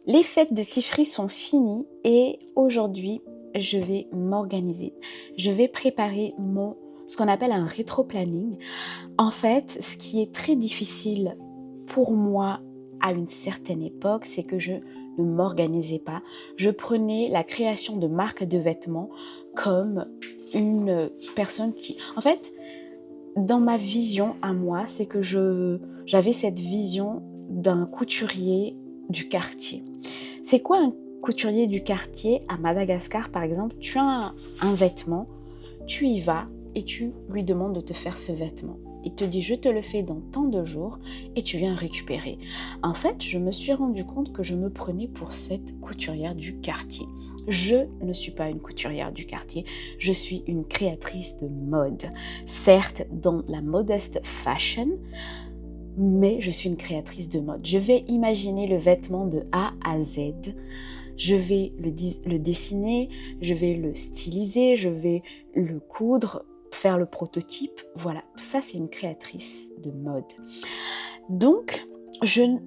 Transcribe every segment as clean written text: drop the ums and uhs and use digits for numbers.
Les fêtes de Ticherie sont finies et aujourd'hui, je vais m'organiser. Je vais préparer ce qu'on appelle un rétro-planning. En fait, ce qui est très difficile pour moi à une certaine époque, c'est que je ne m'organisais pas. Je prenais la création de marques de vêtements comme une personne qui... En fait, dans ma vision à moi, c'est que j'avais cette vision d'un couturier du quartier. C'est quoi un couturier du quartier? À Madagascar, par exemple, tu as un vêtement, tu y vas et tu lui demandes de te faire ce vêtement. Il te dit, je te le fais dans tant de jours et tu viens récupérer. En fait, je me suis rendu compte que je me prenais pour cette couturière du quartier. Je ne suis pas une couturière du quartier, je suis une créatrice de mode. Certes, dans la modeste fashion, mais je suis une créatrice de mode. Je vais imaginer le vêtement de A à Z. Je vais le dessiner, je vais le styliser, je vais le coudre, faire le prototype. Voilà, ça c'est une créatrice de mode. Donc, je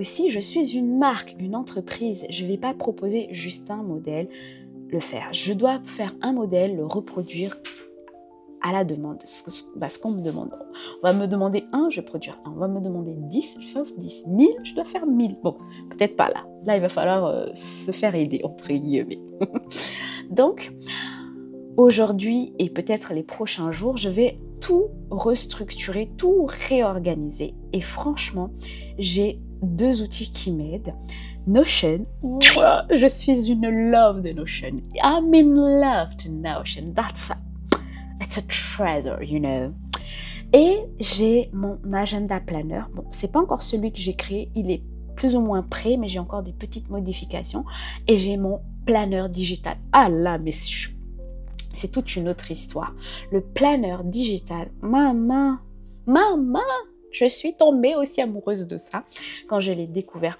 suis une marque, une entreprise. Je ne vais pas proposer juste un modèle, le faire. Je dois faire un modèle, le reproduire à la demande, ce qu'on me demande. On va me demander un, je vais produire un. On va me demander 10, je fais 10. 1000, je dois faire 1000. Bon, peut-être pas là. Là, il va falloir se faire aider, entre guillemets. Donc, aujourd'hui et peut-être les prochains jours, je vais tout restructurer, tout réorganiser. Et franchement, j'ai 2 outils qui m'aident. Notion, je suis une love de Notion. I'm in love to Notion. It's a treasure, you know. Et j'ai mon agenda planner. Bon, c'est pas encore celui que j'ai créé, il est plus ou moins prêt, mais j'ai encore des petites modifications. Et j'ai mon planner digital. Ah là, mais c'est toute une autre histoire. Le planner digital, maman, je suis tombée aussi amoureuse de ça quand je l'ai découvert.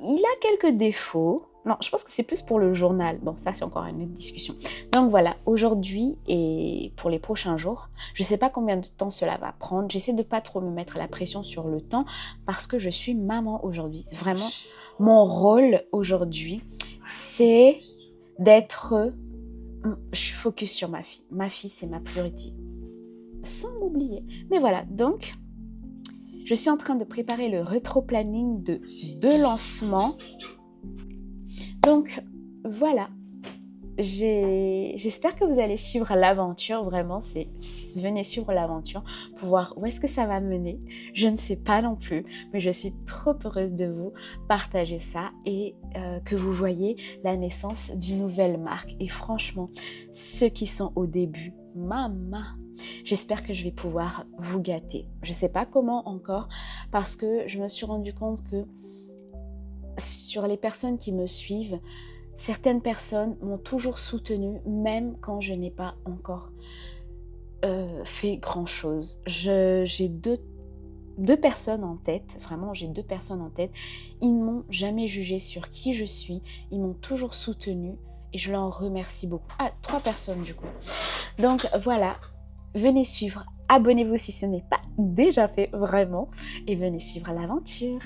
Il a quelques défauts. Non, je pense que c'est plus pour le journal. Bon, ça, c'est encore une autre discussion. Donc voilà, aujourd'hui et pour les prochains jours, je ne sais pas combien de temps cela va prendre. J'essaie de ne pas trop me mettre la pression sur le temps parce que je suis maman aujourd'hui. Vraiment, mon rôle aujourd'hui, c'est d'être... Je suis focus sur ma fille. Ma fille, c'est ma priorité. Sans m'oublier. Mais voilà, donc... Je suis en train de préparer le rétro-planning de 2 lancements. Donc, voilà. J'espère que vous allez suivre l'aventure. Vraiment, venez suivre l'aventure pour voir où est-ce que ça va mener. Je ne sais pas non plus, mais je suis trop heureuse de vous partager ça et que vous voyez la naissance d'une nouvelle marque. Et franchement, ceux qui sont au début, maman, j'espère que je vais pouvoir vous gâter. Je ne sais pas comment encore, parce que je me suis rendu compte que sur les personnes qui me suivent, certaines personnes m'ont toujours soutenue, même quand je n'ai pas encore fait grand-chose. J'ai deux personnes en tête, vraiment j'ai 2 personnes en tête. Ils ne m'ont jamais jugée sur qui je suis, ils m'ont toujours soutenue et je leur remercie beaucoup. Ah, 3 personnes du coup. Donc voilà. Venez suivre, abonnez-vous si ce n'est pas déjà fait, vraiment, et venez suivre l'aventure.